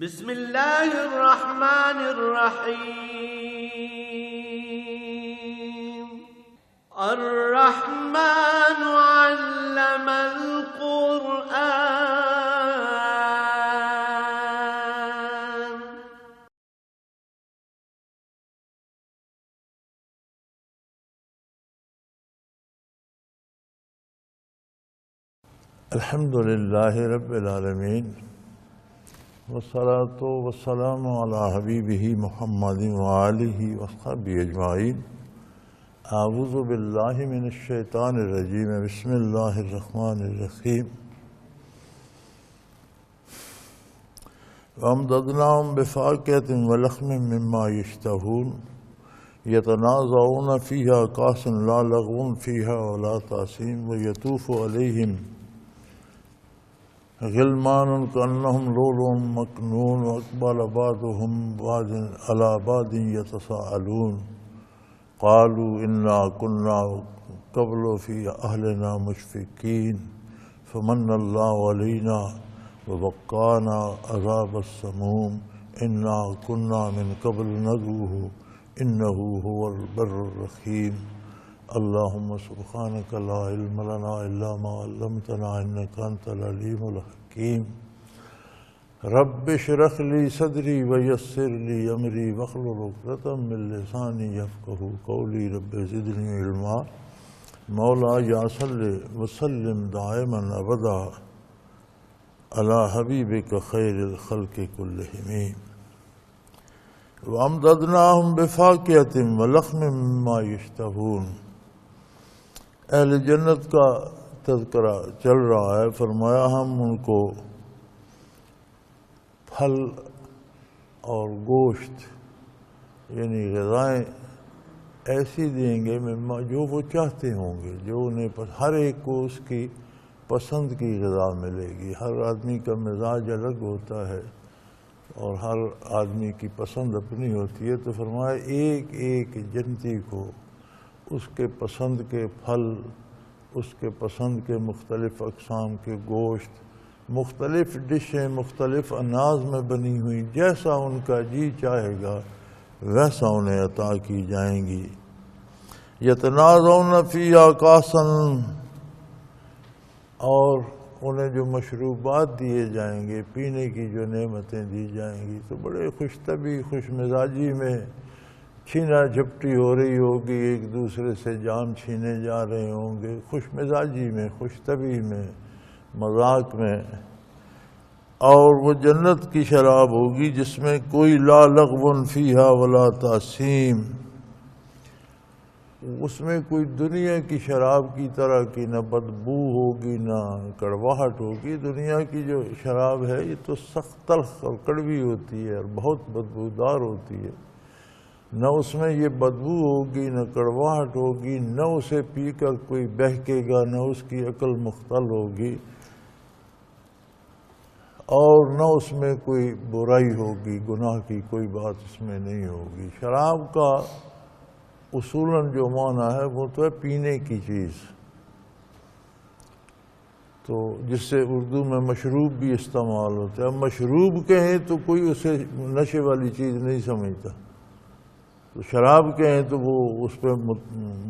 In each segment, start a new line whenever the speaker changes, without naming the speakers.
بسم اللہ الرحمن الرحیم الرحمن علم القرآن.
الحمد للہ رب العالمین والصلاة والسلام علی حبیبہ محمد وآلہ وصحبہ اجمعین. اعوذ باللہ من الشیطان الرجیم. بسم اللہ الرحمن الرحیم. وامددناہم بفاکہۃ ولحم مما یشتہون یتنازعون فیہا کأسا لا لغو فیہا ولا تأثیم ویطوف علیہم غلمان کأنہم لؤلؤ مکنون واقبل بعضهم علی بعض یتساءلون قالوا انا كنا قبل فی اہلنا مشفقین فمن اللہ علینا ووقانا عذاب السموم انا كنا من قبل ندعوه انه هو البر الرحیم. اللہم سبحانک لا علم لنا الا ما علمتنا انک انت العلیم الحکیم. رب اشرح لی صدری ویسر لی امری واحلل عقدۃ من لسانی یفقہوا قولی. رب زدنی علما. مولاي صل وسلم دائما ابدا علی حبیبک خیر الخلق کلہم. وامددناہم بفاکہۃ ولحم مما یشتہون. اہل جنت کا تذکرہ چل رہا ہے. فرمایا ہم ان کو پھل اور گوشت یعنی غذائیں ایسی دیں گے جو وہ چاہتے ہوں گے، جو انہیں ہر ایک کو اس کی پسند کی غذا ملے گی. ہر آدمی کا مزاج الگ ہوتا ہے اور ہر آدمی کی پسند اپنی ہوتی ہے. تو فرمایا ایک ایک جنتی کو اس کے پسند کے پھل، اس کے پسند کے مختلف اقسام کے گوشت، مختلف ڈشیں مختلف انداز میں بنی ہوئی، جیسا ان کا جی چاہے گا ویسا انہیں عطا کی جائیں گی. یتنازعون فیہا کأسا، اور انہیں جو مشروبات دیے جائیں گے، پینے کی جو نعمتیں دی جائیں گی، تو بڑے خوش طبعی خوش مزاجی میں چھینا جھپٹی ہو رہی ہوگی، ایک دوسرے سے جام چھینے جا رہے ہوں گے، خوش مزاجی میں، خوش طبعی میں، مذاق میں. اور وہ جنت کی شراب ہوگی جس میں کوئی لا لغو فیہا ولا تأثیم، اس میں کوئی دنیا کی شراب کی طرح کی نہ بدبو ہوگی نہ کڑواہٹ ہوگی. دنیا کی جو شراب ہے یہ تو سخت تلخ اور کڑوی ہوتی ہے اور بہت بدبودار ہوتی ہے. نہ اس میں یہ بدبو ہوگی نہ کڑواہٹ ہوگی، نہ اسے پی کر کوئی بہکے گا، نہ اس کی عقل مختل ہوگی، اور نہ اس میں کوئی برائی ہوگی، گناہ کی کوئی بات اس میں نہیں ہوگی. شراب کا اصولاً جو معنی ہے وہ تو ہے پینے کی چیز، تو جس سے اردو میں مشروب بھی استعمال ہوتا ہے. مشروب کہیں تو کوئی اسے نشے والی چیز نہیں سمجھتا، تو شراب کہیں تو وہ اس پہ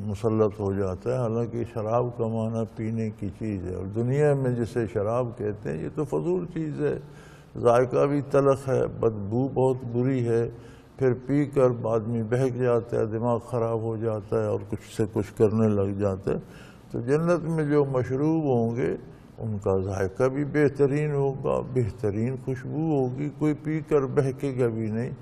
مسلط ہو جاتا ہے. حالانکہ شراب کا معنی پینے کی چیز ہے، اور دنیا میں جسے شراب کہتے ہیں یہ تو فضول چیز ہے، ذائقہ بھی تلخ ہے، بدبو بہت بری ہے، پھر پی کر آدمی بہک جاتا ہے، دماغ خراب ہو جاتا ہے اور کچھ سے کچھ کرنے لگ جاتا ہے. تو جنت میں جو مشروب ہوں گے ان کا ذائقہ بھی بہترین ہوگا، بہترین خوشبو ہوگی، کوئی پی کر بہکے گا بھی نہیں.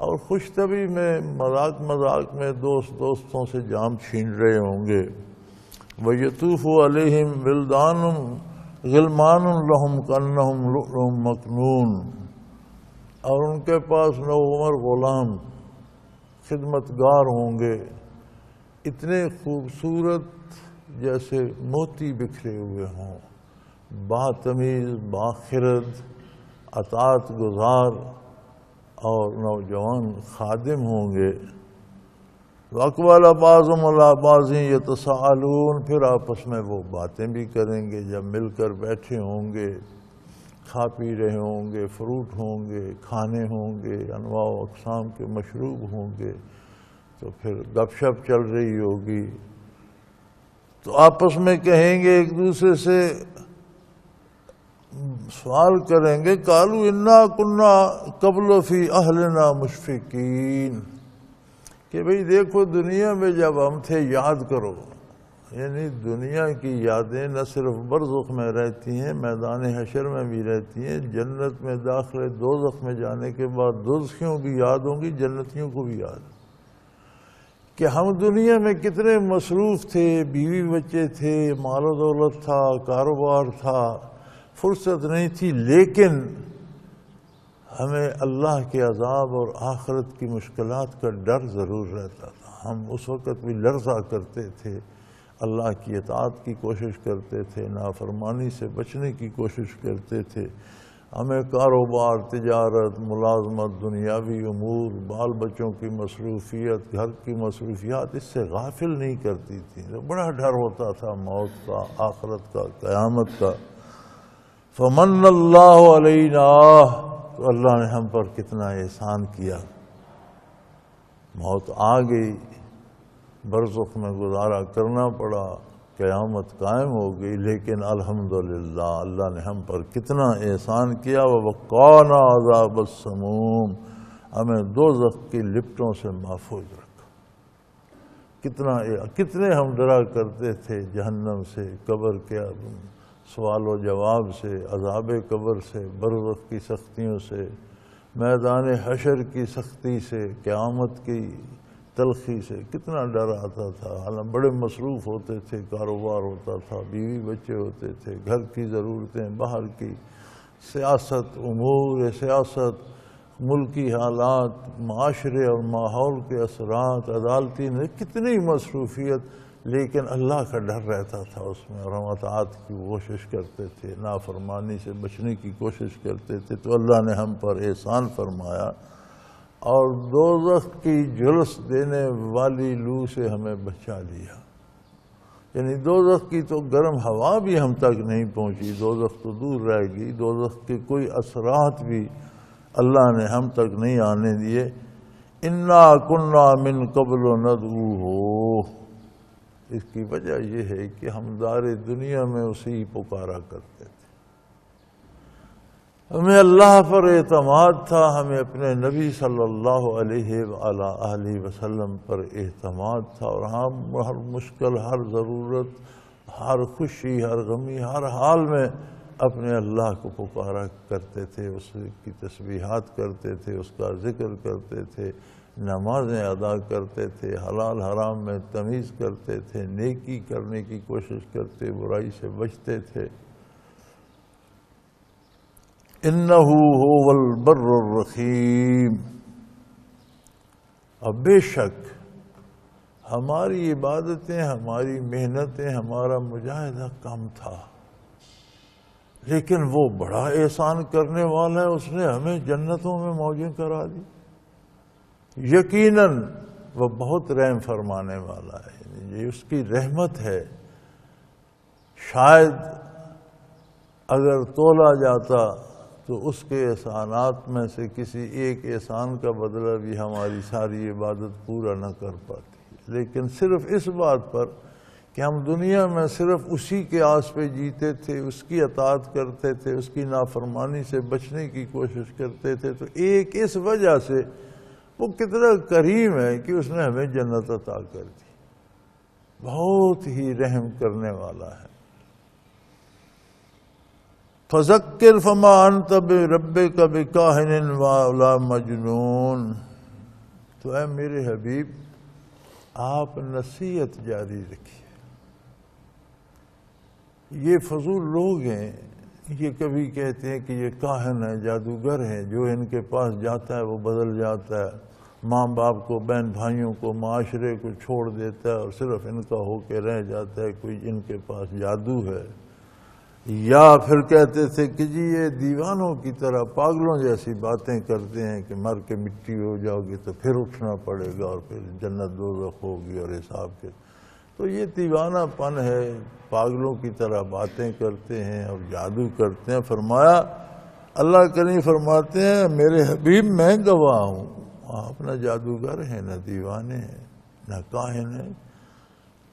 اور خوش طبعی میں مذاق میں دوستوں سے جام چھین رہے ہوں گے. وَيَطُوفُ عَلَيْهِمْ وِلْدَانٌ غِلْمَانٌ لَهُمْ كَأَنَّهُمْ لُؤْلُؤٌ مَّكْنُونٌ، اور ان کے پاس نوعمر غلام خدمتگار ہوں گے، اتنے خوبصورت جیسے موتی بکھرے ہوئے ہوں، باتمیز، باخرد، اطاعت گزار اور نوجوان خادم ہوں گے. وَأَقْبَلَ بَعْضُهُمْ عَلَىٰ بَعْضٍ يَتَسَاءَلُونَ، پھر آپس میں وہ باتیں بھی کریں گے جب مل کر بیٹھے ہوں گے. کھا پی رہے ہوں گے، فروٹ ہوں گے، کھانے ہوں گے، انواع و اقسام کے مشروب ہوں گے، تو پھر گپ شپ چل رہی ہوگی، تو آپس میں کہیں گے ایک دوسرے سے، سوال کریں گے، قالوا انا کنا قبل فی اہلنا مشفقین، کہ بھئی دیکھو دنیا میں جب ہم تھے یاد کرو، یعنی دنیا کی یادیں نہ صرف برزخ میں رہتی ہیں، میدان حشر میں بھی رہتی ہیں، جنت میں داخلے دوزخ میں جانے کے بعد دوزخیوں بھی یاد ہوں گی، جنتیوں کو بھی یاد، کہ ہم دنیا میں کتنے مصروف تھے، بیوی بچے تھے، مال و دولت تھا، کاروبار تھا، فرصت نہیں تھی، لیکن ہمیں اللہ کے عذاب اور آخرت کی مشکلات کا ڈر ضرور رہتا تھا۔ ہم اس وقت بھی لرزا کرتے تھے، اللہ کی اطاعت کی کوشش کرتے تھے، نافرمانی سے بچنے کی کوشش کرتے تھے، ہمیں کاروبار، تجارت، ملازمت، دنیاوی امور، بال بچوں کی مصروفیت، گھر کی مصروفیات اس سے غافل نہیں کرتی تھی، بڑا ڈر ہوتا تھا موت کا، آخرت کا، قیامت کا۔ فمن اللہ علینا، تو اللہ نے ہم پر کتنا احسان کیا، موت آ گئی، برزخ میں گزارا کرنا پڑا، قیامت قائم ہو گئی، لیکن الحمدللہ اللہ نے ہم پر کتنا احسان کیا، وَوَقَانَا عَذَابَ السَّمُومِ، ہمیں دوزخ کی لپٹوں سے محفوظ رکھا۔ کتنے ہم ڈرا کرتے تھے جہنم سے، قبر کے سوال و جواب سے، عذاب قبر سے، برزخ کی سختیوں سے، میدان حشر کی سختی سے، قیامت کی تلخی سے، کتنا ڈر آتا تھا۔ حالانکہ بڑے مصروف ہوتے تھے، کاروبار ہوتا تھا، بیوی بچے ہوتے تھے، گھر کی ضرورتیں، باہر کی سیاست، امور سیاست، ملکی حالات، معاشرے اور ماحول کے اثرات، عدالتی کتنی مصروفیت، لیکن اللہ کا ڈر رہتا تھا اس میں، اور ہم اطاعت کی کوشش کرتے تھے، نافرمانی سے بچنے کی کوشش کرتے تھے، تو اللہ نے ہم پر احسان فرمایا اور دوزخ کی جھلس دینے والی لو سے ہمیں بچا لیا۔ یعنی دوزخ کی تو گرم ہوا بھی ہم تک نہیں پہنچی، دوزخ تو دور رہ گئی، دوزخ کے کوئی اثرات بھی اللہ نے ہم تک نہیں آنے دیے۔ انا کنا من قبل ندعوہ، اس کی وجہ یہ ہے کہ ہم دار دنیا میں اسی پکارا کرتے تھے، ہمیں اللہ پر اعتماد تھا، ہمیں اپنے نبی صلی اللہ علیہ وآلہ وسلم پر اعتماد تھا، اور ہم ہر مشکل، ہر ضرورت، ہر خوشی، ہر غمی، ہر حال میں اپنے اللہ کو پکارا کرتے تھے، اس کی تسبیحات کرتے تھے، اس کا ذکر کرتے تھے، نمازیں ادا کرتے تھے، حلال حرام میں تمیز کرتے تھے، نیکی کرنے کی کوشش کرتے، برائی سے بچتے تھے۔ انہ هو البر الرحیم، اب بے شک ہماری عبادتیں، ہماری محنتیں، ہمارا مجاہدہ کم تھا، لیکن وہ بڑا احسان کرنے والا ہے، اس نے ہمیں جنتوں میں موجیں کرا دی، یقیناً وہ بہت رحم فرمانے والا ہے، یہ اس کی رحمت ہے۔ شاید اگر تولا جاتا تو اس کے احسانات میں سے کسی ایک احسان کا بدلہ بھی ہماری ساری عبادت پورا نہ کر پاتی، لیکن صرف اس بات پر کہ ہم دنیا میں صرف اسی کے آس پہ جیتے تھے، اس کی اطاعت کرتے تھے، اس کی نافرمانی سے بچنے کی کوشش کرتے تھے، تو ایک اس وجہ سے وہ کتنا کریم ہے کہ اس نے ہمیں جنت عطا کر دی، بہت ہی رحم کرنے والا ہے۔ فذکر فما انت بربک بکاہن ولا مجنون، تو اے میرے حبیب آپ نصیحت جاری رکھیے۔ یہ فضول لوگ ہیں، یہ کبھی کہتے ہیں کہ یہ کاہن ہے، جادوگر ہیں، جو ان کے پاس جاتا ہے وہ بدل جاتا ہے، ماں باپ کو، بہن بھائیوں کو، معاشرے کو چھوڑ دیتا ہے اور صرف ان کا ہو کے رہ جاتا ہے، کوئی ان کے پاس جادو ہے۔ یا پھر کہتے تھے کہ جی یہ دیوانوں کی طرح پاگلوں جیسی باتیں کرتے ہیں کہ مر کے مٹی ہو جاؤ گے تو پھر اٹھنا پڑے گا اور پھر جنت دوزخ ہوگی اور حساب کے، تو یہ دیوانہ پن ہے، پاگلوں کی طرح باتیں کرتے ہیں اور جادو کرتے ہیں۔ فرمایا اللہ کریم فرماتے ہیں میرے حبیب میں گواہ ہوں، آپ نہ جادوگر ہیں نہ دیوانے ہیں نہ کاہن ہیں،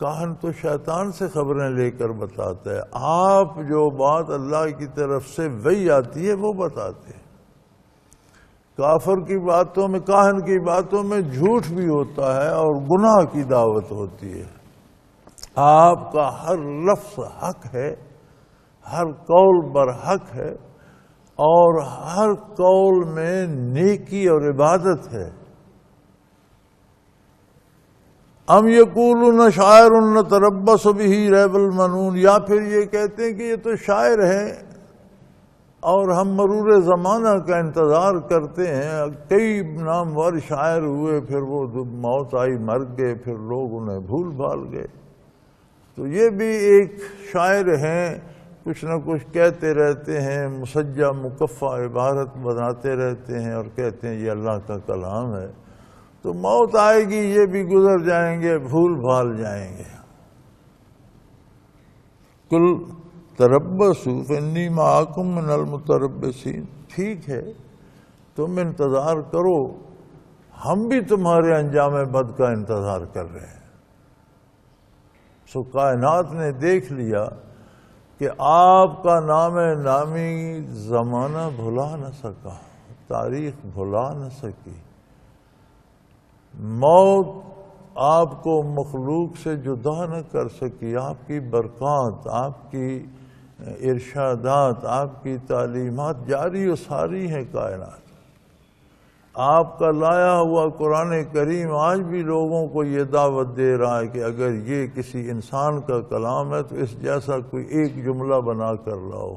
کاہن تو شیطان سے خبریں لے کر بتاتا ہے، آپ جو بات اللہ کی طرف سے وحی آتی ہے وہ بتاتے ہیں۔ کافر کی باتوں میں، کاہن کی باتوں میں جھوٹ بھی ہوتا ہے اور گناہ کی دعوت ہوتی ہے۔ آپ کا ہر لفظ حق ہے، ہر قول برحق ہے، اور ہر قول میں نیکی اور عبادت ہے۔ ام یقولون شاعر نتربص بہ ریب المنون، یا پھر یہ کہتے ہیں کہ یہ تو شاعر ہے اور ہم مرور زمانہ کا انتظار کرتے ہیں۔ کئی نامور شاعر ہوئے، پھر وہ موت آئی مر گئے، پھر لوگ انہیں بھول بھال گئے۔ تو یہ بھی ایک شاعر ہیں، کچھ نہ کچھ کہتے رہتے ہیں، مسجع مکفہ عبارت بناتے رہتے ہیں اور کہتے ہیں یہ اللہ کا کلام ہے۔ تو موت آئے گی، یہ بھی گزر جائیں گے، بھول بھال جائیں گے۔ کل تربصوا فانی معکم من المتربصین، ٹھیک ہے تم انتظار کرو، ہم بھی تمہارے انجام بد کا انتظار کر رہے ہیں۔ سو کائنات نے دیکھ لیا کہ آپ کا نام نامی زمانہ بھلا نہ سکا، تاریخ بھلا نہ سکی، موت آپ کو مخلوق سے جدا نہ کر سکی۔ آپ کی برکات، آپ کی ارشادات، آپ کی تعلیمات جاری و ساری ہیں کائنات۔ آپ کا لایا ہوا قرآن کریم آج بھی لوگوں کو یہ دعوت دے رہا ہے کہ اگر یہ کسی انسان کا کلام ہے تو اس جیسا کوئی ایک جملہ بنا کر لاؤ۔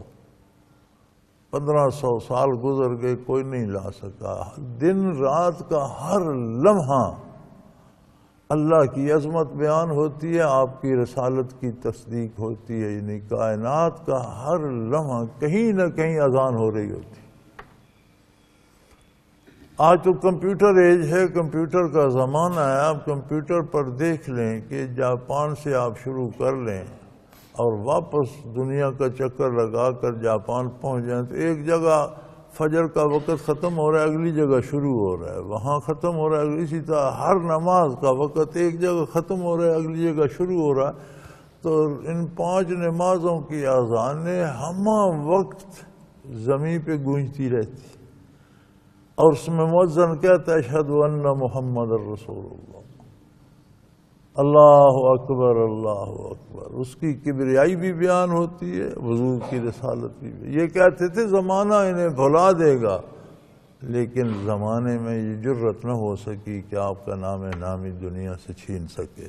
1500 سال گزر گئے، کوئی نہیں لا سکا۔ دن رات کا ہر لمحہ اللہ کی عظمت بیان ہوتی ہے، آپ کی رسالت کی تصدیق ہوتی ہے، یعنی کائنات کا ہر لمحہ کہیں نہ کہیں اذان ہو رہی ہوتی ہے۔ آج تو کمپیوٹر ایج ہے، کمپیوٹر کا زمانہ ہے۔ آپ کمپیوٹر پر دیکھ لیں کہ جاپان سے آپ شروع کر لیں اور واپس دنیا کا چکر لگا کر جاپان پہنچ جائیں تو ایک جگہ فجر کا وقت ختم ہو رہا ہے، اگلی جگہ شروع ہو رہا ہے، وہاں ختم ہو رہا ہے، اسی طرح ہر نماز کا وقت ایک جگہ ختم ہو رہا ہے، اگلی جگہ شروع ہو رہا ہے۔ تو ان 5 نمازوں کی اذانیں ہمہ وقت زمین پہ گونجتی رہتی، اور اس میں مؤذن کہتا ہے اشہد ان محمد رسول اللہ، اللہ اکبر اللہ اکبر۔ اس کی کبریائی بھی بیان ہوتی ہے، حضور کی رسالت بھی۔ یہ کہتے تھے زمانہ انہیں بھلا دے گا، لیکن زمانے میں یہ جرت نہ ہو سکی کہ آپ کا نام نامی دنیا سے چھین سکے۔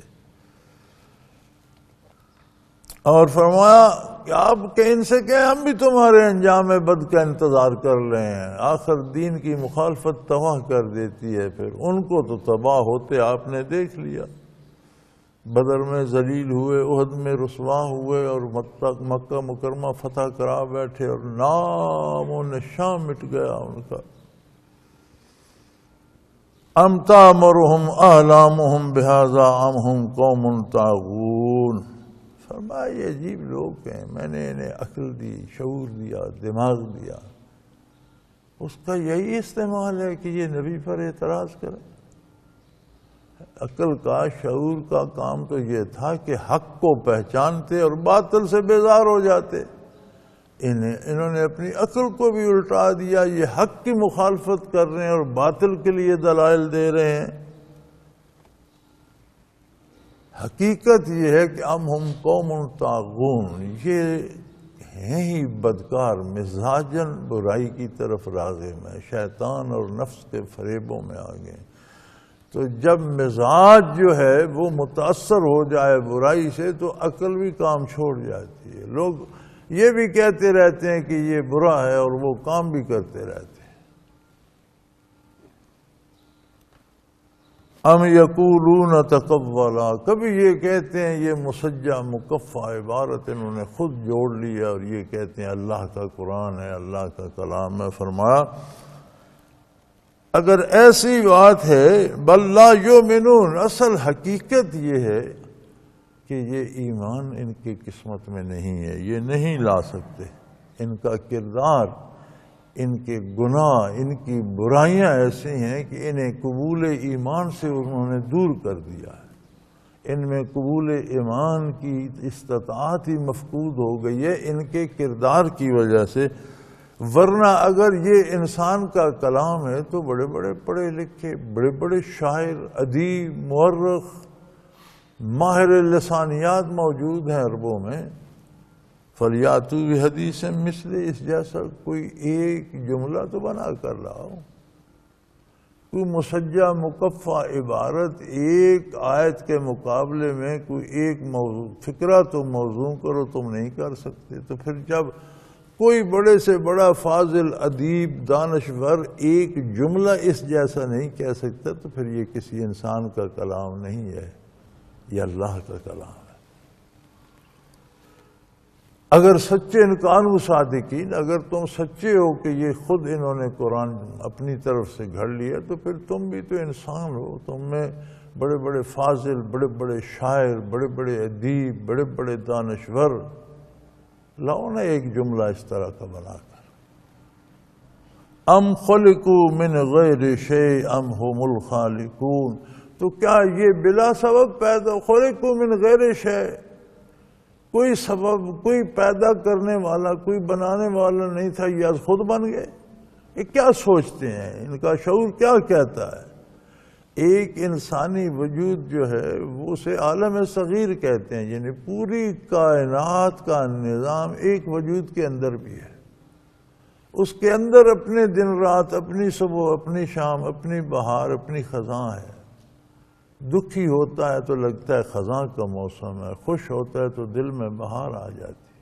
اور فرمایا کہ آپ کہ ان سے کہ ہم بھی تمہارے انجام بد کا انتظار کر رہے ہیں۔ آخر دین کی مخالفت تباہ کر دیتی ہے، پھر ان کو تو تباہ ہوتے آپ نے دیکھ لیا۔ بدر میں ذلیل ہوئے، احد میں رسوا ہوئے، اور مکہ مکرمہ فتح کرا بیٹھے، اور نام و نشاں مٹ گیا ان کا۔ ام تامرہم احلامہم بہذا ام ہم قوم طاغون۔ فرمایا یہ عجیب لوگ ہیں، میں نے انہیں عقل دی، شعور دیا، دماغ دیا، اس کا یہی استعمال ہے کہ یہ نبی پر اعتراض کرے۔ عقل کا، شعور کا کام تو یہ تھا کہ حق کو پہچانتے اور باطل سے بیزار ہو جاتے۔ انہوں نے اپنی عقل کو بھی الٹا دیا، یہ حق کی مخالفت کر رہے ہیں اور باطل کے لیے دلائل دے رہے ہیں۔ حقیقت یہ ہے کہ ام ہم قوم طاغون، یہ ہیں ہی بدکار، مزاجن برائی کی طرف راغب ہیں، شیطان اور نفس کے فریبوں میں آ گئے۔ تو جب مزاج جو ہے وہ متاثر ہو جائے برائی سے تو عقل بھی کام چھوڑ جاتی ہے۔ لوگ یہ بھی کہتے رہتے ہیں کہ یہ برا ہے اور وہ کام بھی کرتے رہتے ہیں۔ ام یقولون تقولا، کبھی یہ کہتے ہیں یہ مسجع مکفہ عبارت انہوں نے خود جوڑ لی ہے، اور یہ کہتے ہیں اللہ کا قرآن ہے، اللہ کا کلام ہے۔ فرمایا اگر ایسی بات ہے بل لا یؤمنون، اصل حقیقت یہ ہے کہ یہ ایمان ان کی قسمت میں نہیں ہے، یہ نہیں لا سکتے، ان کا کردار ان کے گناہ، ان کی برائیاں ایسی ہیں کہ انہیں قبول ایمان سے انہوں نے دور کر دیا ہے، ان میں قبول ایمان کی استطاعت ہی مفقود ہو گئی ہے ان کے کردار کی وجہ سے۔ ورنہ اگر یہ انسان کا کلام ہے تو بڑے بڑے پڑھے لکھے، بڑے بڑے شاعر، ادیب، مورخ، ماہر لسانیات موجود ہیں عربوں میں۔ فَلْيَأْتُوا بِحَدِيثٍ مِثْلِهِ، اس جیسا کوئی ایک جملہ تو بنا کر لاؤ، کوئی مسجع مکفہ عبارت ایک آیت کے مقابلے میں کوئی ایک موضوع فکرہ تم موضوع کرو، تم نہیں کر سکتے۔ تو پھر جب کوئی بڑے سے بڑا فاضل، ادیب، دانشور ایک جملہ اس جیسا نہیں کہہ سکتا تو پھر یہ کسی انسان کا کلام نہیں ہے، یہ اللہ کا کلام ہے۔ اگر سچے انکار صادقین، اگر تم سچے ہو کہ یہ خود انہوں نے قرآن اپنی طرف سے گھڑ لیا تو پھر تم بھی تو انسان ہو، تم میں بڑے بڑے فاضل، بڑے بڑے شاعر، بڑے بڑے ادیب، بڑے بڑے دانشور، لاؤ نا ایک جملہ اس طرح کا بنا کر۔ ام خلقوا من غیر شیء ام هم الخالقون، تو کیا یہ بلا سبب پیدا، خلقوا من غیر شیء، کوئی سبب، کوئی پیدا کرنے والا، کوئی بنانے والا نہیں تھا، یہ از خود بن گئے؟ یہ کیا سوچتے ہیں، ان کا شعور کیا کہتا ہے؟ ایک انسانی وجود جو ہے وہ اسے عالم صغیر کہتے ہیں، یعنی پوری کائنات کا نظام ایک وجود کے اندر بھی ہے، اس کے اندر اپنے دن رات، اپنی صبح، اپنی شام، اپنی بہار، اپنی خزاں ہے۔ دکھی ہوتا ہے تو لگتا ہے خزاں کا موسم ہے، خوش ہوتا ہے تو دل میں بہار آ جاتی ہے،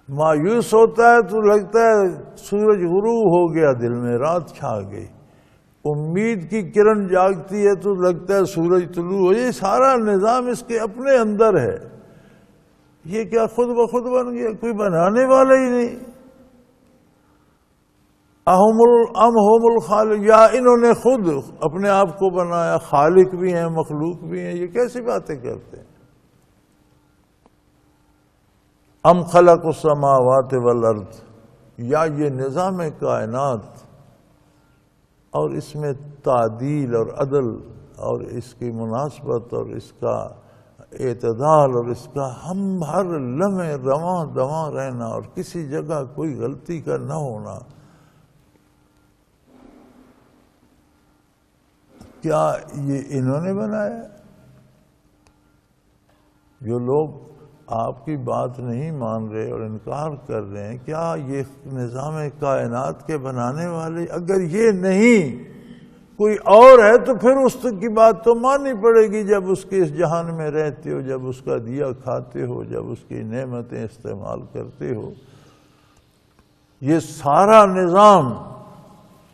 مایوس ہوتا ہے تو لگتا ہے سورج غروب ہو گیا، دل میں رات چھا گئی، امید کی کرن جاگتی ہے تو لگتا ہے سورج طلوع ہو۔ یہ سارا نظام اس کے اپنے اندر ہے، یہ کیا خود بخود بن گیا؟ کوئی بنانے والا ہی نہیں۔ ام هم الخالق، یا انہوں نے خود اپنے آپ کو بنایا، خالق بھی ہیں، مخلوق بھی ہیں، یہ کیسی باتیں کرتے ہیں؟ ام خلق السماوات والارض، یا یہ نظام کائنات اور اس میں تعدیل اور عدل اور اس کی مناسبت اور اس کا اعتدال اور اس کا ہم ہر لمحے رواں دواں رہنا اور کسی جگہ کوئی غلطی کا نہ ہونا، کیا یہ انہوں نے بنایا؟ جو لوگ آپ کی بات نہیں مان رہے اور انکار کر رہے ہیں، کیا یہ نظام کائنات کے بنانے والے؟ اگر یہ نہیں کوئی اور ہے تو پھر اس کی بات تو ماننی پڑے گی، جب اس کے اس جہان میں رہتے ہو، جب اس کا دیا کھاتے ہو، جب اس کی نعمتیں استعمال کرتے ہو۔ یہ سارا نظام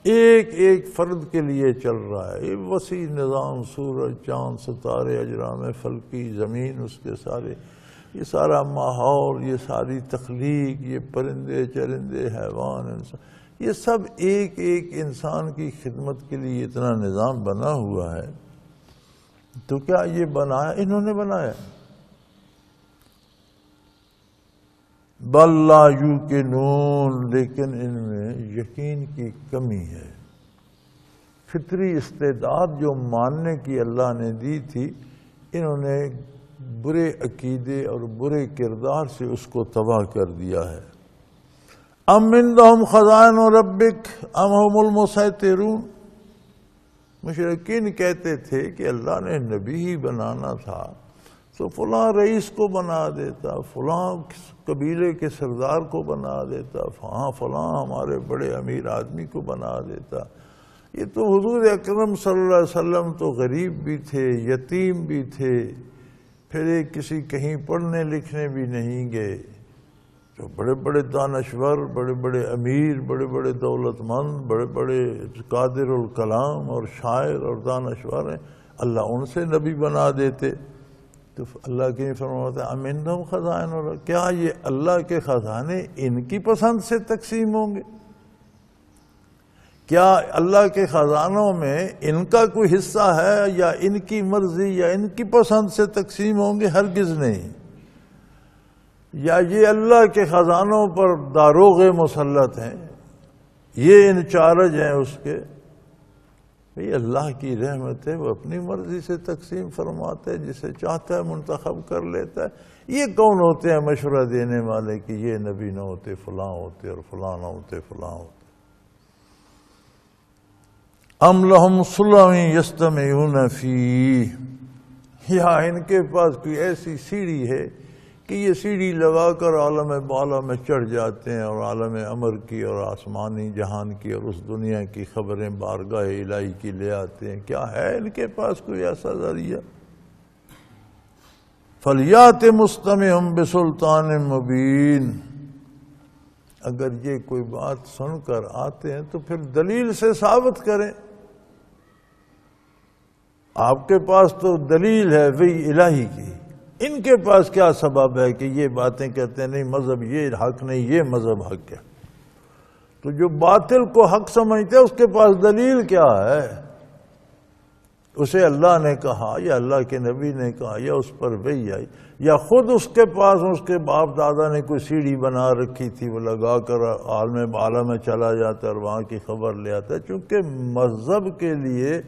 ایک ایک فرد کے لیے چل رہا ہے، یہ وسیع نظام، سورج، چاند، ستارے، اجرام فلکی، زمین، اس کے سارے، یہ سارا ماحول، یہ ساری تخلیق، یہ پرندے چرندے، حیوان، انسان، یہ سب ایک ایک انسان کی خدمت کے لیے اتنا نظام بنا ہوا ہے، تو کیا یہ بنایا انہوں نے بنایا؟ بل لا یوقنون، لیکن ان میں یقین کی کمی ہے۔ فطری استعداد جو ماننے کی اللہ نے دی تھی، انہوں نے برے عقیدے اور برے کردار سے اس کو تباہ کر دیا ہے۔ ام عندہم خزائن ربک ام ہم المسیطرون، مشرکین کہتے تھے کہ اللہ نے نبی ہی بنانا تھا تو فلاں رئیس کو بنا دیتا، فلاں قبیلے کے سردار کو بنا دیتا، فلاں ہمارے بڑے امیر آدمی کو بنا دیتا۔ یہ تو حضور اکرم صلی اللہ علیہ وسلم تو غریب بھی تھے، یتیم بھی تھے، پھر ایک کسی کہیں پڑھنے لکھنے بھی نہیں گئے، تو بڑے بڑے دانشور، بڑے بڑے امیر، بڑے بڑے دولت مند، بڑے بڑے قادر الکلام اور شاعر اور دانشور ہیں، اللہ ان سے نبی بنا دیتے۔ تو اللہ کی فرماتا ہے ام عندہم خزائن، کیا یہ اللہ کے خزانے ان کی پسند سے تقسیم ہوں گے؟ کیا اللہ کے خزانوں میں ان کا کوئی حصہ ہے یا ان کی مرضی یا ان کی پسند سے تقسیم ہوں گے؟ ہرگز نہیں۔ یا یہ اللہ کے خزانوں پر داروغ مسلط ہیں، یہ انچارج ہیں اس کے. بھئی اللہ کی رحمت ہے، وہ اپنی مرضی سے تقسیم فرماتے، جسے چاہتا ہے منتخب کر لیتا ہے. یہ کون ہوتے ہیں مشورہ دینے والے کہ یہ نبی نہ ہوتے فلاں ہوتے اور فلاں نہ ہوتے فلاں ہوتے. ام لہم سلم یستمعون فیہ، یا ان کے پاس کوئی ایسی سیڑھی ہے کہ یہ سیڑھی لگا کر عالم بالا میں چڑھ جاتے ہیں اور عالم امر کی اور آسمانی جہان کی اور اس دنیا کی خبریں بارگاہ الہی کی لے آتے ہیں. کیا ہے ان کے پاس کوئی ایسا ذریعہ؟ فَلْيَأْتِ مُسْتَمِعُهُمْ بِسُلْطَانٍ مُبِينٍ، اگر یہ کوئی بات سن کر آتے ہیں تو پھر دلیل سے ثابت کریں. آپ کے پاس تو دلیل ہے وہی الہی کی، ان کے پاس کیا سبب ہے کہ یہ باتیں کہتے ہیں نہیں مذہب یہ حق نہیں یہ مذہب حق ہے. تو جو باطل کو حق سمجھتے ہیں اس کے پاس دلیل کیا ہے؟ اسے اللہ نے کہا یا اللہ کے نبی نے کہا یا اس پر وحی آئی یا خود اس کے پاس اس کے باپ دادا نے کوئی سیڑھی بنا رکھی تھی، وہ لگا کر عالم بالا میں چلا جاتا ہے اور وہاں کی خبر لے آتا ہے. چونکہ مذہب کے لیے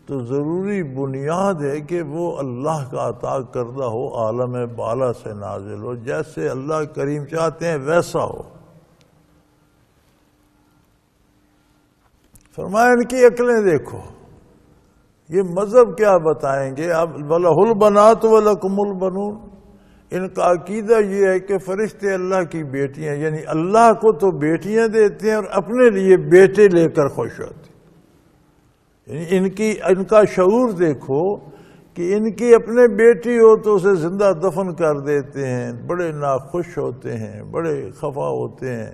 تو ضروری بنیاد ہے کہ وہ اللہ کا عطا کردہ ہو، عالم بالا سے نازل ہو، جیسے اللہ کریم چاہتے ہیں ویسا ہو. فرمایا ان کی عقلیں دیکھو، یہ مذہب کیا بتائیں گے؟ اب وَلَهُ الْبَنَاتُ وَلَكُمُ الْبَنُونَ، ان کا عقیدہ یہ ہے کہ فرشتے اللہ کی بیٹیاں، یعنی اللہ کو تو بیٹیاں دیتے ہیں اور اپنے لیے بیٹے لے کر خوش ہوتے ہیں. یعنی ان کا شعور دیکھو کہ ان کی اپنے بیٹی ہو تو اسے زندہ دفن کر دیتے ہیں، بڑے ناخوش ہوتے ہیں، بڑے خفا ہوتے ہیں.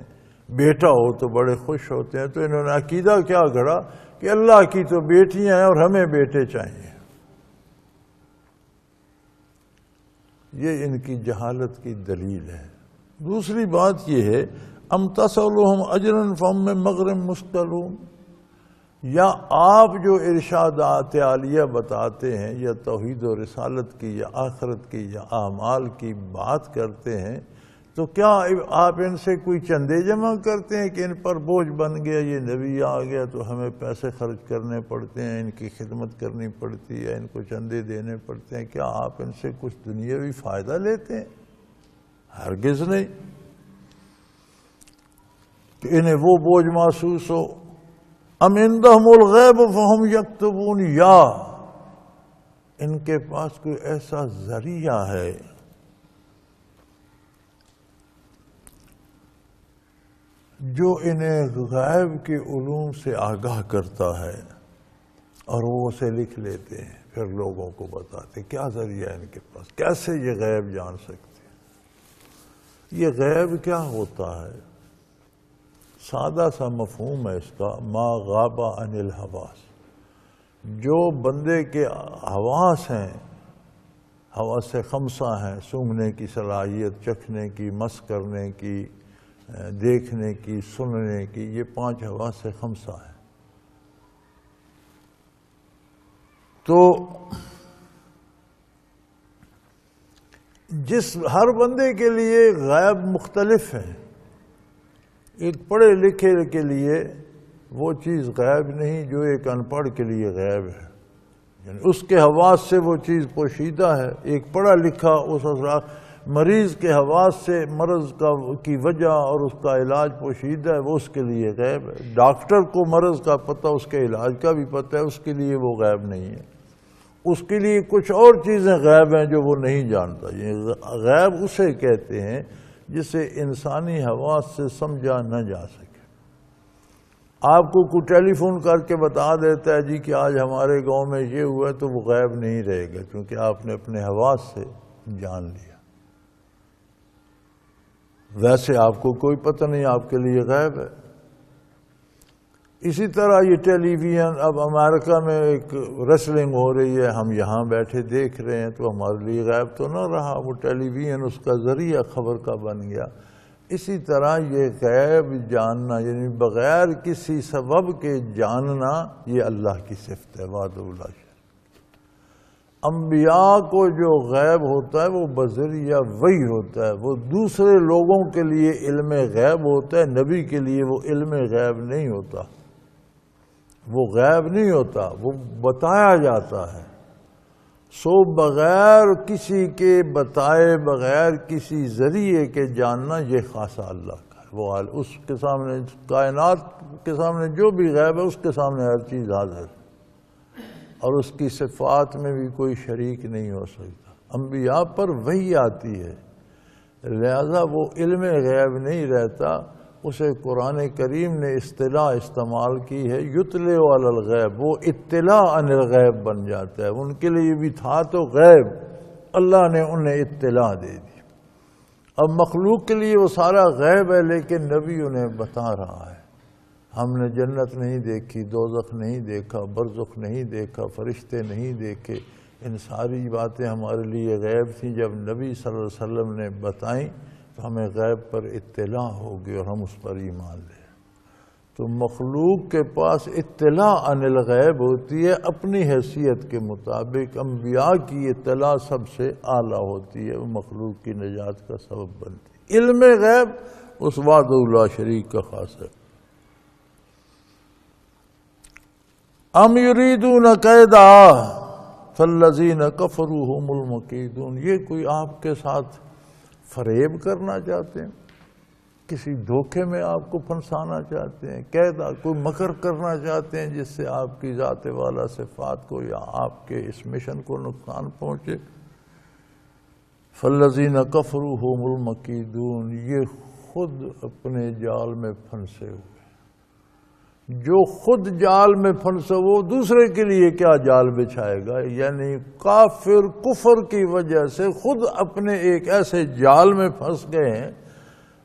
بیٹا ہو تو بڑے خوش ہوتے ہیں. تو انہوں نے عقیدہ کیا گھڑا کہ اللہ کی تو بیٹیاں ہیں اور ہمیں بیٹے چاہیے. یہ ان کی جہالت کی دلیل ہے. دوسری بات یہ ہے ام تسألهم اجرا فهم من مغرم مثقلون، یا آپ جو ارشادات عالیہ بتاتے ہیں یا توحید و رسالت کی یا آخرت کی یا اعمال کی بات کرتے ہیں تو کیا آپ ان سے کوئی چندے جمع کرتے ہیں کہ ان پر بوجھ بن گیا، یہ نبی آ گیا تو ہمیں پیسے خرچ کرنے پڑتے ہیں، ان کی خدمت کرنی پڑتی ہے، ان کو چندے دینے پڑتے ہیں؟ کیا آپ ان سے کچھ دنیاوی فائدہ لیتے ہیں؟ ہرگز نہیں. کہ انہیں وہ بوجھ محسوس ہو. ام عندہم الغیب فہم یکتبون، یا ان کے پاس کوئی ایسا ذریعہ ہے جو انہیں غیب کے علوم سے آگاہ کرتا ہے اور وہ اسے لکھ لیتے ہیں پھر لوگوں کو بتاتے. کیا ذریعہ ہے ان کے پاس؟ کیسے یہ غیب جان سکتے ہیں؟ یہ غیب کیا ہوتا ہے؟ سادہ سا مفہوم ہے اس کا، ما غاب عن الحواس. جو بندے کے حواس ہیں، حواس خمسہ ہیں، سونگھنے کی صلاحیت، چکھنے کی، مس کرنے کی، دیکھنے کی، سننے کی، یہ 5 حواس خمسہ ہیں. تو ہر بندے کے لیے غیب مختلف ہیں. ایک پڑھے لکھے کے لیے وہ چیز غیب نہیں جو ایک ان پڑھ کے لیے غیب ہے، یعنی اس کے حواس سے وہ چیز پوشیدہ ہے. ایک پڑھا لکھا اس مریض کے حواس سے مرض کی وجہ اور اس کا علاج پوشیدہ ہے، وہ اس کے لیے غیب ہے. ڈاکٹر کو مرض کا پتہ، اس کے علاج کا بھی پتہ ہے، اس کے لیے وہ غیب نہیں ہے. اس کے لیے کچھ اور چیزیں غیب ہیں جو وہ نہیں جانتا. یہ غیب اسے کہتے ہیں جسے انسانی حواس سے سمجھا نہ جا سکے. آپ کو کوئی ٹیلی فون کر کے بتا دیتا ہے جی کہ آج ہمارے گاؤں میں یہ ہوا ہے، تو وہ غیب نہیں رہے گا کیونکہ آپ نے اپنے حواس سے جان لیا. ویسے آپ کو کوئی پتہ نہیں، آپ کے لیے غیب ہے. اسی طرح یہ ٹیلی ویژن، اب امریکہ میں ایک ریسلنگ ہو رہی ہے، ہم یہاں بیٹھے دیکھ رہے ہیں، تو ہمارے لیے غیب تو نہ رہا، وہ ٹیلی ویژن اس کا ذریعہ خبر کا بن گیا. اسی طرح یہ غیب جاننا، یعنی بغیر کسی سبب کے جاننا، یہ اللہ کی صفت ہے وحدہ لا شریک. انبیاء کو جو غیب ہوتا ہے وہ بذریعہ وحی ہوتا ہے، وہ دوسرے لوگوں کے لیے علم غیب ہوتا ہے، نبی کے لیے وہ علم غیب نہیں ہوتا، وہ غیب نہیں ہوتا، وہ بتایا جاتا ہے۔ سو بغیر کسی کے بتائے، بغیر کسی ذریعے کے جاننا، یہ خاصہ اللہ کا ہے۔ وہ اس کے سامنے، کائنات کے سامنے جو بھی غیب ہے اس کے سامنے ہر چیز حاضر ہے، اور اس کی صفات میں بھی کوئی شریک نہیں ہو سکتا۔ انبیاء پر وحی آتی ہے، لہذا وہ علم غیب نہیں رہتا۔ اسے قرآن کریم نے اصطلاح استعمال کی ہے، یتلے علی الغیب، وہ اطلاع عن الغیب بن جاتا ہے۔ ان کے لیے بھی تھا تو غیب، اللہ نے انہیں اطلاع دے دی۔ اب مخلوق کے لیے وہ سارا غیب ہے، لیکن نبی انہیں بتا رہا ہے۔ ہم نے جنت نہیں دیکھی، دوزخ نہیں دیکھا، برزخ نہیں دیکھا، فرشتے نہیں دیکھے، ان ساری باتیں ہمارے لیے غیب تھیں۔ جب نبی صلی اللہ علیہ وسلم نے بتائیں تو ہمیں غیب پر اطلاع ہوگی اور ہم اس پر ایمان لیں۔ تو مخلوق کے پاس اطلاع عن الغیب ہوتی ہے اپنی حیثیت کے مطابق، انبیاء کی اطلاع سب سے اعلیٰ ہوتی ہے، وہ مخلوق کی نجات کا سبب بنتی ہے۔ علم غیب اس وحدہ لا شریک کا خاص ہے۔ ام یریدون کیدا فالذین کفروا هم المکیدون، یہ کوئی آپ کے ساتھ فریب کرنا چاہتے ہیں، کسی دھوکے میں آپ کو پھنسانا چاہتے ہیں، قیدا کوئی مکر کرنا چاہتے ہیں جس سے آپ کی ذات والا صفات کو یا آپ کے اس مشن کو نقصان پہنچے۔ فالذین کفروا هم المکیدون، یہ خود اپنے جال میں پھنسے ہوئے۔ جو خود جال میں پھنسے وہ دوسرے کے لیے کیا جال بچھائے گا؟ یعنی کافر کفر کی وجہ سے خود اپنے ایک ایسے جال میں پھنس گئے ہیں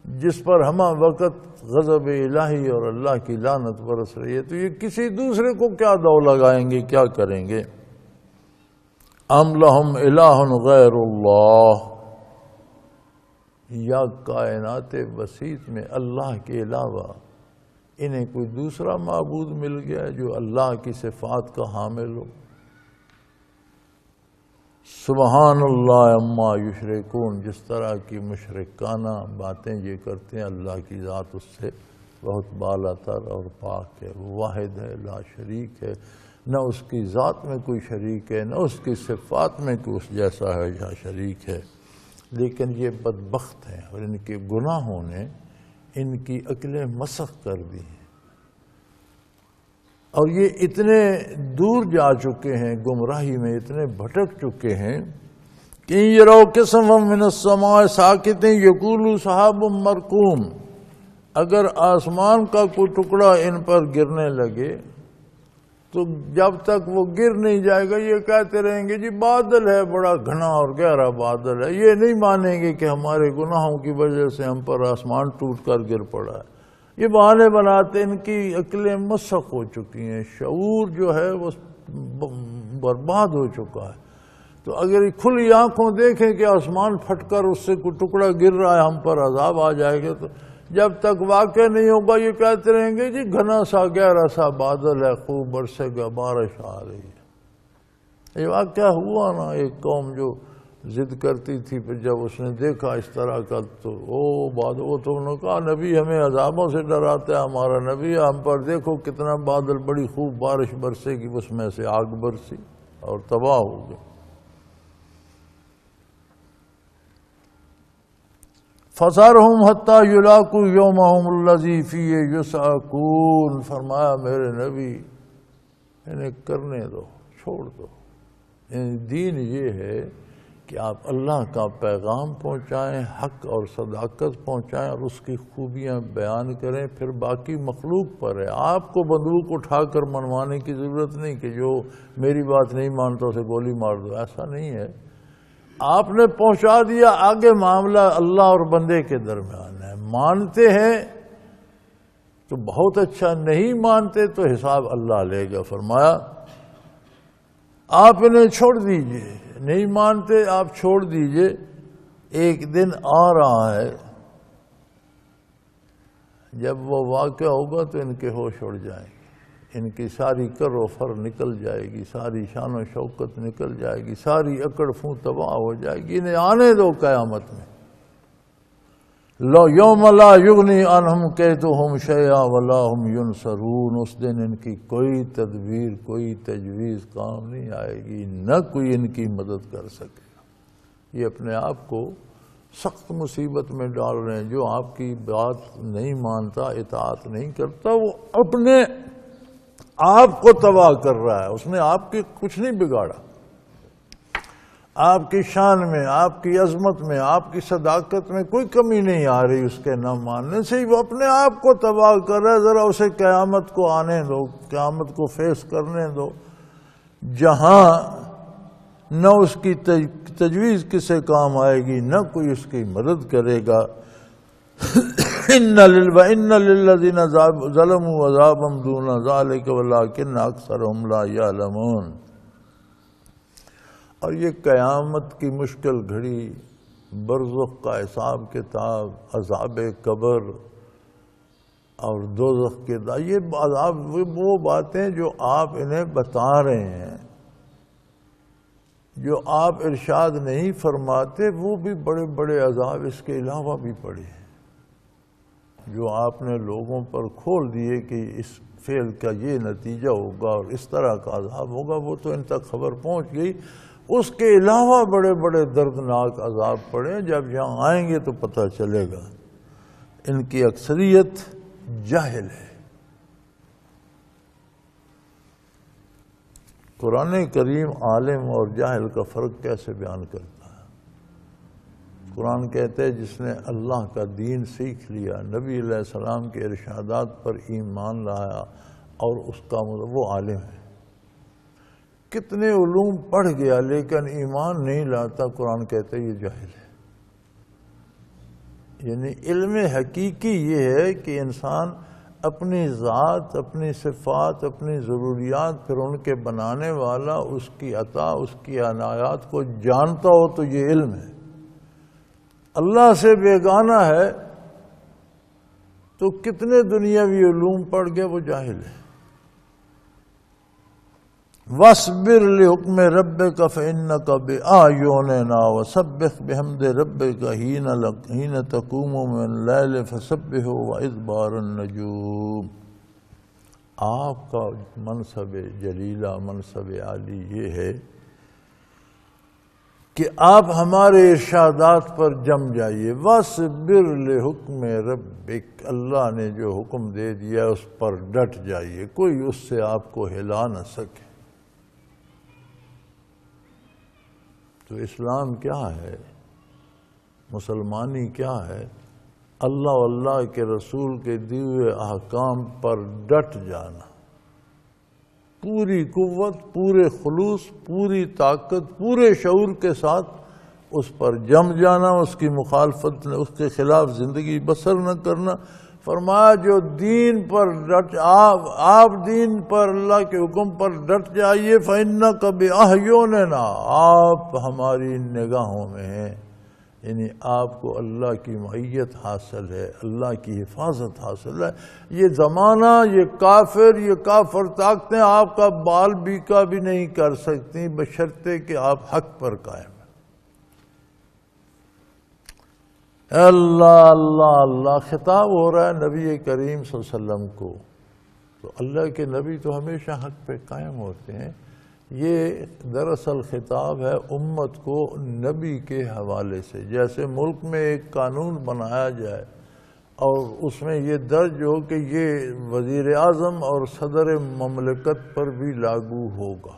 جس پر ہمہ وقت غضب الہی اور اللہ کی لعنت برس رہی ہے، تو یہ کسی دوسرے کو کیا دو لگائیں گے، کیا کریں گے؟ ام لہم الہ غیر اللہ، یا کائنات وسیط میں اللہ کے علاوہ انہیں کوئی دوسرا معبود مل گیا ہے جو اللہ کی صفات کا حامل ہو؟ سبحان اللہ عما یشرکون، جس طرح کی مشرکانہ باتیں یہ کرتے ہیں، اللہ کی ذات اس سے بہت بالا تر اور پاک ہے، وہ واحد ہے، لا شریک ہے، نہ اس کی ذات میں کوئی شریک ہے، نہ اس کی صفات میں کوئی اس جیسا ہے یا شریک ہے۔ لیکن یہ بدبخت ہیں اور ان کے گناہوں نے ان کی عقلیں مسخ کر دی ہیں، اور یہ اتنے دور جا چکے ہیں، گمراہی میں اتنے بھٹک چکے ہیں کہ یرو قسم من السماء ساکت یقولوا سحاب مرکوم، اگر آسمان کا کوئی ٹکڑا ان پر گرنے لگے تو جب تک وہ گر نہیں جائے گا یہ کہتے رہیں گے جی بادل ہے، بڑا گھنا اور گہرا بادل ہے، یہ نہیں مانیں گے کہ ہمارے گناہوں کی وجہ سے ہم پر آسمان ٹوٹ کر گر پڑا ہے۔ یہ بہانے بناتے، ان کی عقلیں مسخ ہو چکی ہیں، شعور جو ہے وہ برباد ہو چکا ہے۔ تو اگر یہ کھلی آنکھوں دیکھیں کہ آسمان پھٹ کر اس سے کوئی ٹکڑا گر رہا ہے، ہم پر عذاب آ جائے گا، تو جب تک واقع نہیں ہوگا یہ کہتے رہیں گے جی گھنا سا گہرا سا بادل ہے، خوب برسے گا، بارش آ رہی ہے۔ یہ واقعہ ہوا نا، ایک قوم جو ضد کرتی تھی، پھر جب اس نے دیکھا اس طرح کا تو وہ تو انہوں نے کہا نبی ہمیں عذابوں سے ڈراتا ہے، ہمارا نبی، ہم پر دیکھو کتنا بادل، بڑی خوب بارش برسے گی، اس میں سے آگ برسی اور تباہ ہو گئے۔ فَذَرْهُمْ حَتَّى يُلَاقُوا يَوْمَهُمُ الَّذِي فِيهِ يُسْعَقُونَ، فرمایا میرے نبی انہیں کرنے دو، چھوڑ دو۔ دین یہ ہے کہ آپ اللہ کا پیغام پہنچائیں، حق اور صداقت پہنچائیں اور اس کی خوبیاں بیان کریں، پھر باقی مخلوق پر ہے۔ آپ کو بندوق اٹھا کر منوانے کی ضرورت نہیں کہ جو میری بات نہیں مانتا اسے گولی مار دو، ایسا نہیں ہے۔ آپ نے پہنچا دیا، آگے معاملہ اللہ اور بندے کے درمیان ہے۔ مانتے ہیں تو بہت اچھا، نہیں مانتے تو حساب اللہ لے گا۔ فرمایا آپ انہیں چھوڑ دیجئے، نہیں مانتے آپ چھوڑ دیجئے، ایک دن آ رہا ہے جب وہ واقعہ ہوگا تو ان کے ہوش اڑ جائیں گے۔ ان کی ساری کر و فر نکل جائے گی، ساری شان و شوکت نکل جائے گی، ساری اکڑ فوں تباہ ہو جائے گی، انہیں آنے دو قیامت میں۔ لو یوم لا یغنی عنہم کیدہم شیئا ولا ہم ینصرون، اس دن ان کی کوئی تدبیر، کوئی تجویز کام نہیں آئے گی، نہ کوئی ان کی مدد کر سکے گا۔ یہ اپنے آپ کو سخت مصیبت میں ڈال رہے ہیں۔ جو آپ کی بات نہیں مانتا، اطاعت نہیں کرتا، وہ اپنے آپ کو تباہ کر رہا ہے، اس نے آپ کی کچھ نہیں بگاڑا۔ آپ کی شان میں، آپ کی عظمت میں، آپ کی صداقت میں کوئی کمی نہیں آ رہی اس کے نہ ماننے سے، وہ اپنے آپ کو تباہ کر رہا ہے۔ ذرا اسے قیامت کو آنے دو، قیامت کو فیس کرنے دو، جہاں نہ اس کی تجویز کسے کام آئے گی، نہ کوئی اس کی مدد کرے گا۔ وَإِنَّ لِلَّذِينَ ظَلَمُوا عَذَابًا دُونَ ذَلِكَ وَلَٰكِنَّ أَكْثَرَهُمْ لَا يَعْلَمُونَ۔ اور یہ قیامت کی مشکل گھڑی، برزخ کا حساب کتاب، عذاب قبر اور دوزخ کے یہ عذاب، وہ باتیں جو آپ انہیں بتا رہے ہیں، جو آپ ارشاد نہیں فرماتے، وہ بھی بڑے بڑے عذاب اس کے علاوہ بھی پڑے ہیں، جو آپ نے لوگوں پر کھول دیے کہ اس فعل کا یہ نتیجہ ہوگا اور اس طرح کا عذاب ہوگا، وہ تو ان تک خبر پہنچ گئی۔ اس کے علاوہ بڑے بڑے دردناک عذاب پڑے ہیں، جب یہاں آئیں گے تو پتہ چلے گا۔ ان کی اکثریت جاہل ہے۔ قرآن کریم عالم اور جاہل کا فرق کیسے بیان کرتا ہے؟ قرآن کہتے ہیں جس نے اللہ کا دین سیکھ لیا، نبی علیہ السلام کے ارشادات پر ایمان لایا اور اس کا وہ عالم ہے۔ کتنے علوم پڑھ گیا لیکن ایمان نہیں لاتا، قرآن کہتے ہیں یہ جاہل ہے۔ یعنی علم حقیقی یہ ہے کہ انسان اپنی ذات، اپنی صفات، اپنی ضروریات، پھر ان کے بنانے والا، اس کی عطا، اس کی عنایات کو جانتا ہو تو یہ علم ہے۔ اللہ سے بیگانہ ہے تو کتنے دنیاوی علوم پڑھ گیا، وہ جاہل ہے۔ وَاصْبِرْ لِحُکْمِ رَبِّكَ فَإِنَّكَ بِأَعْیُنِنَا وَسَبِّحْ بِحَمْدِ رَبِّكَ حِینَ تَقُومُ مِنَ اللَّیلِ فَسَبِّحْهُ وَإِدْبَارَ النُّجُومِ۔ آپ کا منصب جلیلہ، منصب عالی یہ ہے کہ آپ ہمارے ارشادات پر جم جائیے۔ وَاصْبِرْ لِحُکْمِ رَبِّكَ، اللہ نے جو حکم دے دیا اس پر ڈٹ جائیے، کوئی اس سے آپ کو ہلا نہ سکے۔ تو اسلام کیا ہے؟ مسلمانی کیا ہے؟ اللہ اللہ کے رسول کے دیے احکام پر ڈٹ جانا، پوری قوت، پورے خلوص، پوری طاقت، پورے شعور کے ساتھ اس پر جم جانا، اس کی مخالفت، اس کے خلاف زندگی بسر نہ کرنا۔ فرمایا جو دین پر آپ دین پر، اللہ کے حکم پر ڈٹ جائیے، فَإِنَّكَ بِأَعْیُنِنَا، آپ ہماری نگاہوں میں ہیں، یعنی آپ کو اللہ کی معیت حاصل ہے، اللہ کی حفاظت حاصل ہے۔ یہ زمانہ، یہ کافر طاقتیں آپ کا بال بیکا بھی نہیں کر سکتی، بشرطے کہ آپ حق پر قائم ہیں۔ اللہ اللہ اللہ خطاب ہو رہا ہے نبی کریم صلی اللہ علیہ وسلم کو، تو اللہ کے نبی تو ہمیشہ حق پہ قائم ہوتے ہیں۔ یہ دراصل خطاب ہے امت کو نبی کے حوالے سے۔ جیسے ملک میں ایک قانون بنایا جائے اور اس میں یہ درج ہو کہ یہ وزیر اعظم اور صدر مملکت پر بھی لاگو ہوگا،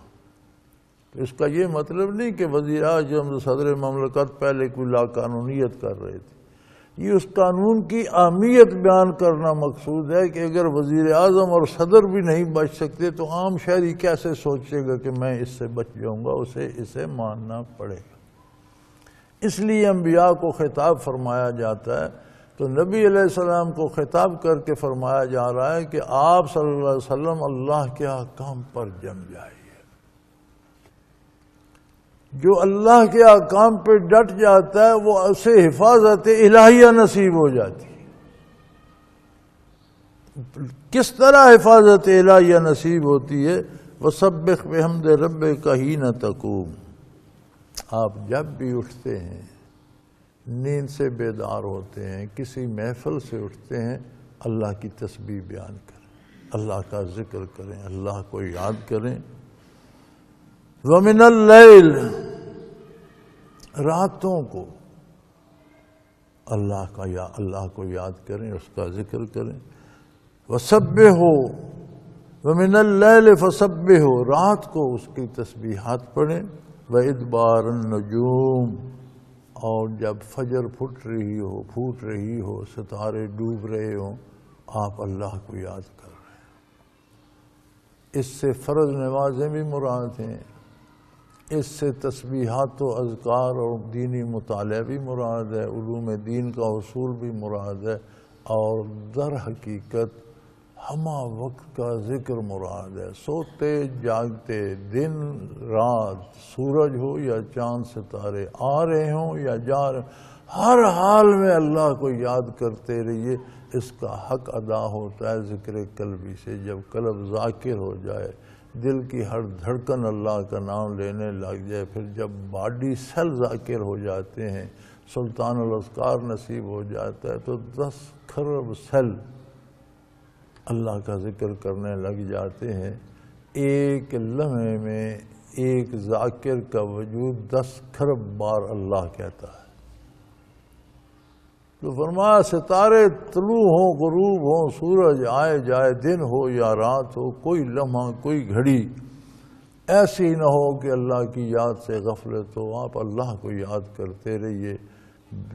تو اس کا یہ مطلب نہیں کہ وزیر اعظم صدر مملکت پہلے کوئی لا قانونیت کر رہے تھے۔ یہ اس قانون کی اہمیت بیان کرنا مقصود ہے کہ اگر وزیر اعظم اور صدر بھی نہیں بچ سکتے تو عام شہری کیسے سوچے گا کہ میں اس سے بچ جاؤں گا، اسے ماننا پڑے گا۔ اس لیے انبیاء کو خطاب فرمایا جاتا ہے، تو نبی علیہ السلام کو خطاب کر کے فرمایا جا رہا ہے کہ آپ صلی اللہ علیہ وسلم اللہ کے احکام پر جم جائیے۔ جو اللہ کے احکام پہ ڈٹ جاتا ہے وہ اسے حفاظت الہیہ نصیب ہو جاتی ہے، کس طرح حفاظت الہیہ نصیب ہوتی ہے؟ وَسَبِّحْ بِحَمْدِ رَبِّكَ حِینَ تَقُومُ، آپ جب بھی اٹھتے ہیں، نیند سے بیدار ہوتے ہیں، کسی محفل سے اٹھتے ہیں، اللہ کی تسبیح بیان کریں، اللہ کا ذکر کریں، اللہ کو یاد کریں۔ وَمِنَ اللَّيْلِ، راتوں کو اللہ کو یاد کریں، اس کا ذکر کریں۔ وَسَبِّحُوا، وَمِنَ اللَّيْلِ فَسَبِّحُوا، رات کو اس کی تسبیحات پڑھیں۔ وَإِدْبَارَ النُّجُومِ، اور جب فجر پھوٹ رہی ہو، ستارے ڈوب رہے ہوں، آپ اللہ کو یاد کر رہے ہیں۔ اس سے فرض نمازیں بھی مراد ہیں، اس سے تسبیحات و اذکار اور دینی مطالعہ بھی مراد ہے، علوم دین کا حصول بھی مراد ہے، اور در حقیقت ہمہ وقت کا ذکر مراد ہے۔ سوتے جاگتے، دن رات، سورج ہو یا چاند ستارے، آ رہے ہوں یا جا رہے ہوں، ہر حال میں اللہ کو یاد کرتے رہیے، اس کا حق ادا ہوتا ہے ذکر قلبی سے۔ جب قلب ذاکر ہو جائے، دل کی ہر دھڑکن اللہ کا نام لینے لگ جائے، پھر جب باڈی سیل ذاکر ہو جاتے ہیں، سلطان الاذکار نصیب ہو جاتا ہے، تو 10 کھرب سیل اللہ کا ذکر کرنے لگ جاتے ہیں۔ ایک لمحے میں ایک ذاکر کا وجود 10 کھرب بار اللہ کہتا ہے۔ تو فرمایا ستارے طلوع ہوں غروب ہوں، سورج آئے جائے، دن ہو یا رات ہو، کوئی لمحہ کوئی گھڑی ایسی نہ ہو کہ اللہ کی یاد سے غفلت ہو۔ آپ اللہ کو یاد کرتے رہیے۔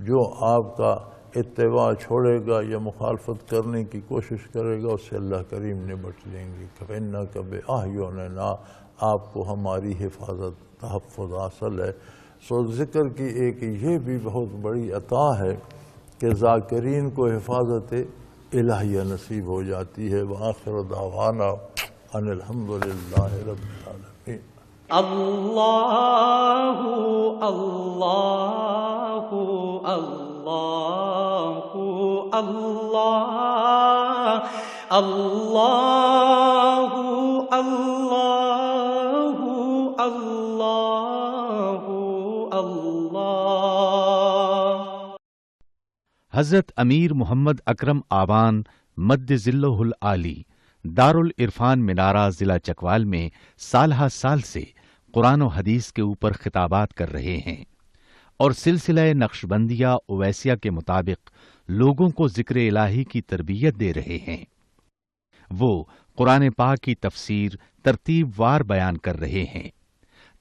جو آپ کا اتباع چھوڑے گا یا مخالفت کرنے کی کوشش کرے گا، اس سے اللہ کریم نمٹ لیں گے۔ فَإِنَّكَ بِأَعْيُنِنَا، آپ کو ہماری حفاظت تحفظ حاصل ہے۔ سو ذکر کی ایک یہ بھی بہت بڑی عطا ہے کہ ذاکرین کو حفاظت الہیہ نصیب ہو جاتی ہے۔ وآخر دعوانا ان الحمد للہ رب العالمین۔
اللہ اللہ اللہ اللہ اللہ اللہ اللہ اللہ۔
حضرت امیر محمد اکرم آوان مد ذلہ العالی دارالعرفان منارہ ضلع چکوال میں سالہ سال سے قرآن و حدیث کے اوپر خطابات کر رہے ہیں اور سلسلہ نقشبندیہ اویسیہ کے مطابق لوگوں کو ذکر الہی کی تربیت دے رہے ہیں۔ وہ قرآن پاک کی تفسیر ترتیب وار بیان کر رہے ہیں۔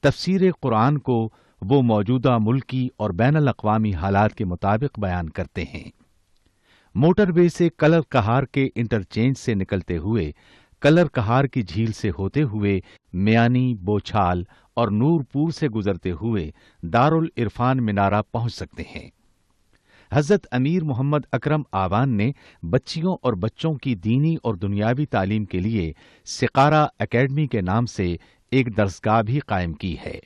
تفسیر قرآن کو وہ موجودہ ملکی اور بین الاقوامی حالات کے مطابق بیان کرتے ہیں۔ موٹر وے سے کلر کہار کے انٹرچینج سے نکلتے ہوئے، کلر کہار کی جھیل سے ہوتے ہوئے، میانی، بوچھال اور نورپور سے گزرتے ہوئے دارالعرفان منارہ پہنچ سکتے ہیں۔ حضرت امیر محمد اکرم آوان نے بچیوں اور بچوں کی دینی اور دنیاوی تعلیم کے لیے سقارہ اکیڈمی کے نام سے ایک درسگاہ بھی قائم کی ہے،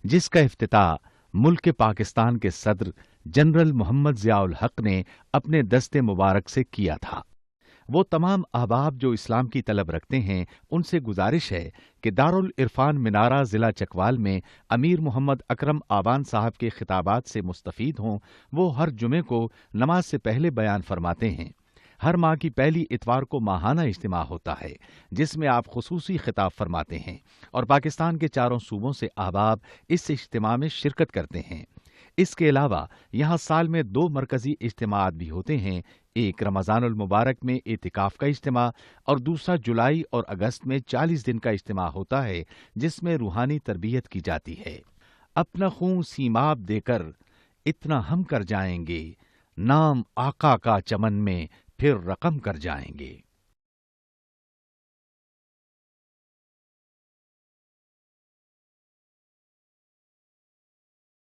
جس کا افتتاح ملک پاکستان کے صدر جنرل محمد ضیاء الحق نے اپنے دست مبارک سے کیا تھا۔ وہ تمام احباب جو اسلام کی طلب رکھتے ہیں، ان سے گزارش ہے کہ دارالعرفان منارہ ضلع چکوال میں امیر محمد اکرم آوان صاحب کے خطابات سے مستفید ہوں۔ وہ ہر جمعے کو نماز سے پہلے بیان فرماتے ہیں۔ ہر ماہ کی پہلی اتوار کو ماہانہ اجتماع ہوتا ہے، جس میں آپ خصوصی خطاب فرماتے ہیں اور پاکستان کے چاروں صوبوں سے احباب اس اجتماع میں شرکت کرتے ہیں۔ اس کے علاوہ یہاں سال میں 2 مرکزی اجتماعات بھی ہوتے ہیں، ایک رمضان المبارک میں اعتکاف کا اجتماع اور دوسرا جولائی اور اگست میں 40 دن کا اجتماع ہوتا ہے، جس میں روحانی تربیت کی جاتی ہے۔ اپنا خون سیماب دے کر اتنا ہم کر جائیں گے، نام آقا کا چمن میں پھر رقم کر جائیں گے۔